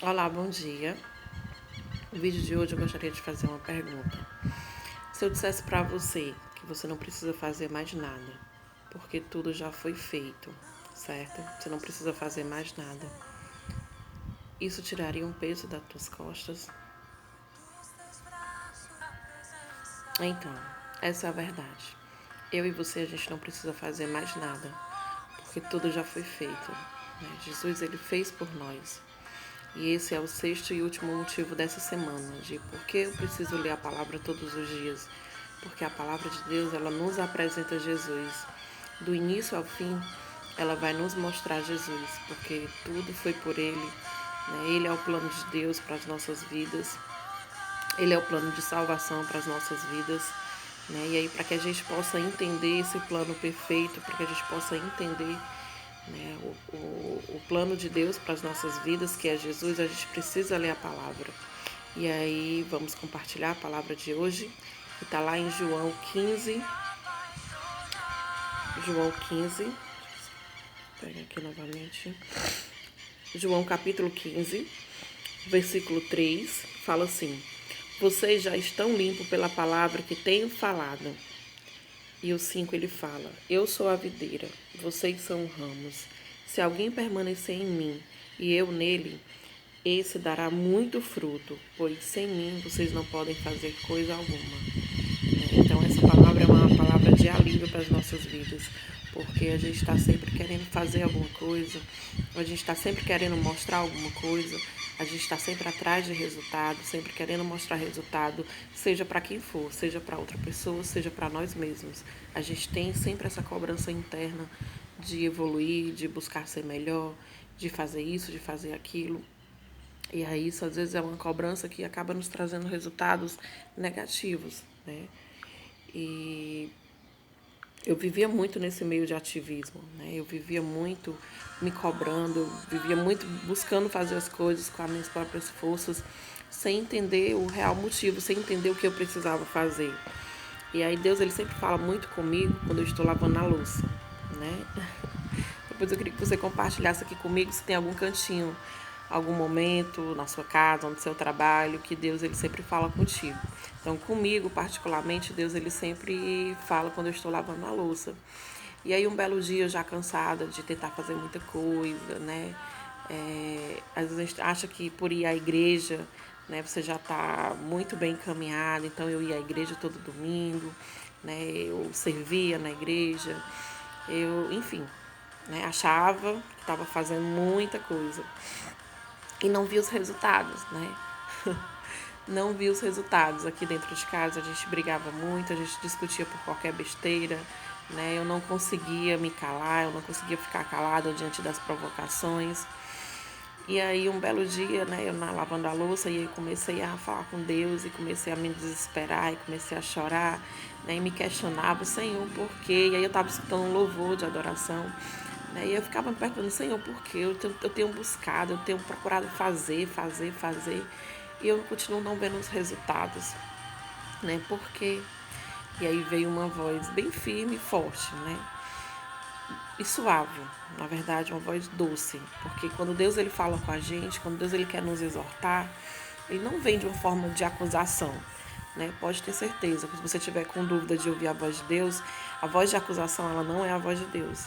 Olá, bom dia. No vídeo de hoje eu gostaria de fazer uma pergunta. Se eu dissesse para você que você não precisa fazer mais nada, porque tudo já foi feito, certo? Você não precisa fazer mais nada. Isso tiraria um peso das tuas costas? Então, essa é a verdade. Eu e você, a gente não precisa fazer mais nada, porque tudo já foi feito, né? Jesus, ele fez por nós. E esse é o sexto e último motivo dessa semana, de por que eu preciso ler a palavra todos os dias. Porque a palavra de Deus, ela nos apresenta Jesus. Do início ao fim, ela vai nos mostrar Jesus, porque tudo foi por Ele, né? Ele é o plano de Deus para as nossas vidas. Ele é o plano de salvação para as nossas vidas. Né? E aí, para que a gente possa entender esse plano perfeito, para que a gente possa entender, né, o plano de Deus para as nossas vidas, que é Jesus, a gente precisa ler a palavra. E aí, vamos compartilhar a palavra de hoje, que está lá em João 15. João 15. Deixa eu pegar aqui novamente. João capítulo 15, versículo 3, fala assim: Vocês já estão limpos pela palavra que tenho falado. E o 5 ele fala: Eu sou a videira, vocês são ramos. Se alguém permanecer em mim e eu nele, esse dará muito fruto, pois sem mim vocês não podem fazer coisa alguma. Então essa palavra é uma palavra de alívio para as nossas vidas, porque a gente está sempre querendo fazer alguma coisa, a gente está sempre querendo mostrar alguma coisa, a gente está sempre atrás de resultado, sempre querendo mostrar resultado, seja para quem for, seja para outra pessoa, seja para nós mesmos. A gente tem sempre essa cobrança interna de evoluir, de buscar ser melhor, de fazer isso, de fazer aquilo. E aí isso às vezes é uma cobrança que acaba nos trazendo resultados negativos, né? E eu vivia muito nesse meio de ativismo, né? Eu vivia muito me cobrando, eu vivia muito buscando fazer as coisas com as minhas próprias forças, sem entender o real motivo, sem entender o que eu precisava fazer. E aí Deus, ele sempre fala muito comigo quando eu estou lavando a louça, né? Depois eu queria que você compartilhasse aqui comigo se tem algum cantinho, algum momento na sua casa, no seu trabalho, que Deus, ele sempre fala contigo. Então, comigo, particularmente, Deus, ele sempre fala quando eu estou lavando a louça. E aí, um belo dia, já cansada de tentar fazer muita coisa, né? Às vezes a gente acha que por ir à igreja, né, você já está muito bem encaminhado. Então, eu ia à igreja todo domingo, né? Eu servia na igreja, enfim, né, achava que estava fazendo muita coisa e não vi os resultados, né? Não vi os resultados. Aqui dentro de casa a gente brigava muito, a gente discutia por qualquer besteira, né? Eu não conseguia me calar, eu não conseguia ficar calada diante das provocações. E aí um belo dia, né, eu lavando a louça, e aí comecei a falar com Deus e comecei a me desesperar e comecei a chorar, né, e me questionava, Senhor, por quê? E aí eu estava escutando um louvor de adoração, né, e eu ficava me perguntando, Senhor, por quê? Eu tenho buscado, eu tenho procurado fazer, e eu continuo não vendo os resultados, né, por quê? E aí veio uma voz bem firme e forte, né, e suave, na verdade, uma voz doce, porque quando Deus ele fala com a gente, quando Deus ele quer nos exortar, ele não vem de uma forma de acusação, né? Pode ter certeza, que se você tiver com dúvida de ouvir a voz de Deus, a voz de acusação ela não é a voz de Deus.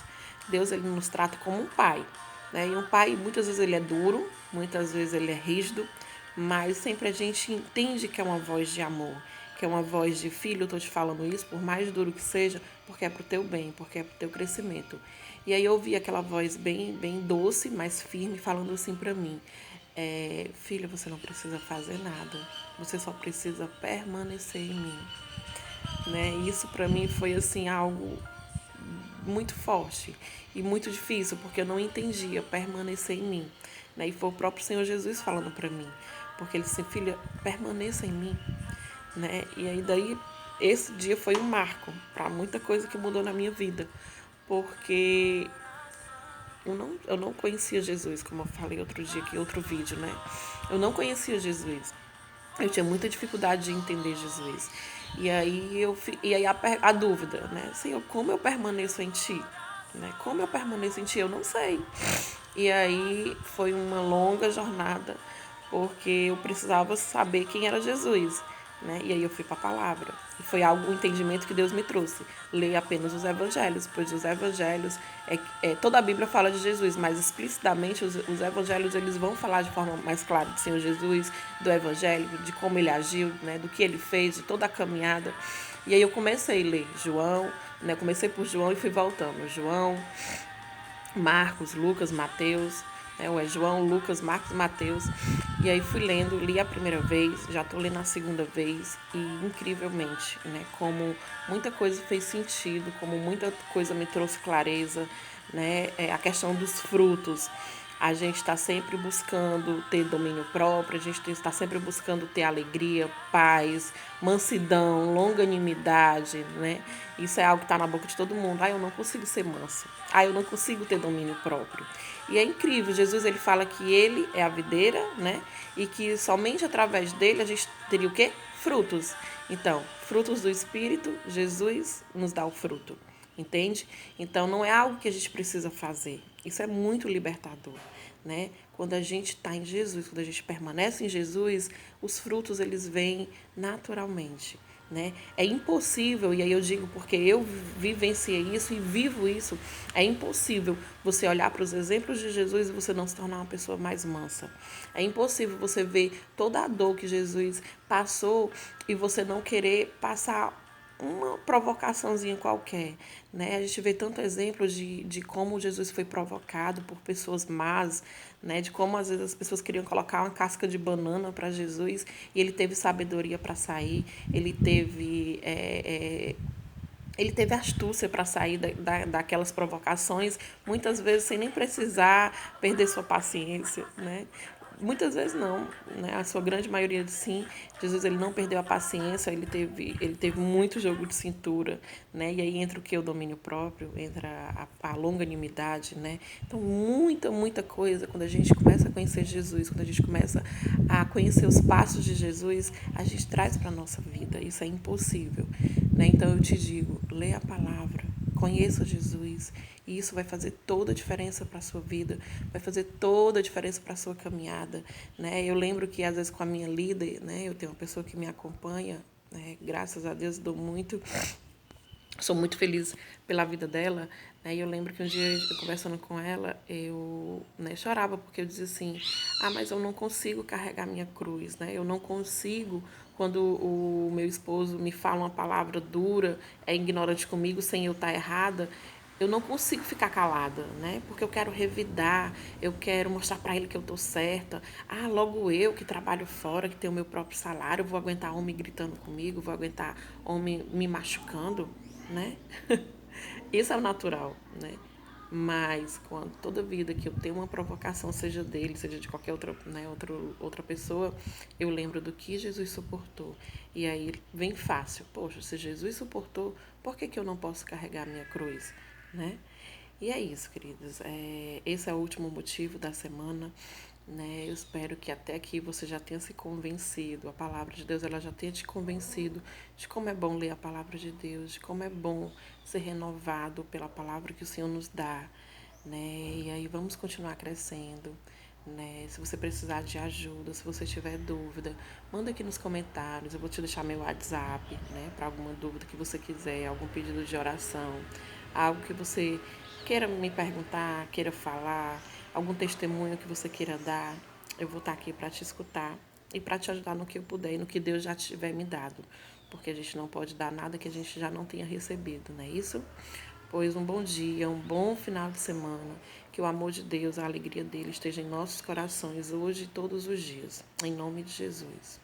Deus ele nos trata como um pai, né? E um pai muitas vezes ele é duro, muitas vezes ele é rígido, mas sempre a gente entende que é uma voz de amor, que é uma voz de filho, eu estou te falando isso, por mais duro que seja, porque é para o teu bem, porque é para o teu crescimento. E aí eu ouvi aquela voz bem doce, mas firme, falando assim para mim, filha, você não precisa fazer nada, você só precisa permanecer em mim. Né? E isso para mim foi assim algo muito forte e muito difícil, porque eu não entendia permanecer em mim. Né? E foi o próprio Senhor Jesus falando para mim, porque ele disse, filha, permaneça em mim. Né? E aí daí esse dia foi um marco para muita coisa que mudou na minha vida, porque eu não conhecia Jesus, como eu falei outro dia aqui, outro vídeo, né? Eu não conhecia Jesus. Eu tinha muita dificuldade de entender Jesus. E aí a dúvida, né? Senhor, como eu permaneço em ti? Né? Como eu permaneço em ti? Eu não sei. E aí foi uma longa jornada, porque eu precisava saber quem era Jesus, né? E aí eu fui para a palavra. E foi algo, um entendimento que Deus me trouxe. Leia apenas os evangelhos, pois os evangelhos, toda a Bíblia fala de Jesus, mas explicitamente os evangelhos eles vão falar de forma mais clara do Senhor Jesus, do evangelho, de como ele agiu, né? Do que ele fez, de toda a caminhada. E aí eu comecei a ler João, né? Comecei por João e fui voltando. João, Marcos, Lucas, Mateus, né? Ou é João, Lucas, Marcos, Mateus. E aí fui lendo, li a primeira vez, já estou lendo a segunda vez e incrivelmente, né? Como muita coisa fez sentido, como muita coisa me trouxe clareza, né? A questão dos frutos. A gente está sempre buscando ter domínio próprio, a gente está sempre buscando ter alegria, paz, mansidão, longanimidade, né? Isso é algo que está na boca de todo mundo. Ah, eu não consigo ser manso. Ah, eu não consigo ter domínio próprio. E é incrível, Jesus ele fala que ele é a videira, né? E que somente através dele a gente teria o quê? Frutos. Então, frutos do Espírito, Jesus nos dá o fruto. Entende? Então não é algo que a gente precisa fazer. Isso é muito libertador, né? Quando a gente está em Jesus, quando a gente permanece em Jesus, os frutos eles vêm naturalmente, né? É impossível, e aí eu digo porque eu vivenciei isso e vivo isso, é impossível você olhar para os exemplos de Jesus e você não se tornar uma pessoa mais mansa. É impossível você ver toda a dor que Jesus passou e você não querer passar uma provocaçãozinha qualquer, né? A gente vê tanto exemplo de como Jesus foi provocado por pessoas más, né? De como às vezes as pessoas queriam colocar uma casca de banana para Jesus e ele teve sabedoria para sair, ele teve astúcia para sair daquelas provocações, muitas vezes sem nem precisar perder sua paciência, né? Muitas vezes não, né? A sua grande maioria sim. Jesus ele não perdeu a paciência, ele teve muito jogo de cintura, né? E aí entra o que? O domínio próprio, entra a longanimidade, né? Então, muita coisa, quando a gente começa a conhecer Jesus, quando a gente começa a conhecer os passos de Jesus, a gente traz para a nossa vida. Isso é impossível, né? Então, eu te digo, lê a palavra, conheça Jesus, e isso vai fazer toda a diferença para a sua vida, vai fazer toda a diferença para a sua caminhada, né? Eu lembro que, às vezes, com a minha líder, né? Eu tenho uma pessoa que me acompanha, né? Graças a Deus, sou muito feliz pela vida dela, né? E eu lembro que um dia, eu conversando com ela, eu, né, chorava, porque eu dizia assim, mas eu não consigo carregar minha cruz, né? Eu não consigo, quando o meu esposo me fala uma palavra dura, é ignorante comigo, sem eu estar errada, eu não consigo ficar calada, né? Porque eu quero revidar, eu quero mostrar para ele que eu tô certa. Logo eu que trabalho fora, que tenho o meu próprio salário, vou aguentar homem gritando comigo, vou aguentar homem me machucando, né? Isso é o natural, né? Mas quando toda vida que eu tenho uma provocação, seja dele, seja de qualquer outra, né, outra pessoa, eu lembro do que Jesus suportou. E aí vem fácil. Poxa, se Jesus suportou, por que eu não posso carregar minha cruz, né? E é isso, queridos. Esse é o último motivo da semana, né? Eu espero que até aqui você já tenha se convencido. A palavra de Deus ela já tenha te convencido de como é bom ler a palavra de Deus, de como é bom ser renovado pela palavra que o Senhor nos dá, né? E aí vamos continuar crescendo. Né? Se você precisar de ajuda, se você tiver dúvida, manda aqui nos comentários. Eu vou te deixar meu WhatsApp, né? Para alguma dúvida que você quiser, algum pedido de oração, algo que você queira me perguntar, queira falar, algum testemunho que você queira dar. Eu vou estar aqui para te escutar e para te ajudar no que eu puder e no que Deus já tiver me dado. Porque a gente não pode dar nada que a gente já não tenha recebido, não é isso? Pois um bom dia, um bom final de semana. Que o amor de Deus, a alegria dele esteja em nossos corações hoje e todos os dias. Em nome de Jesus.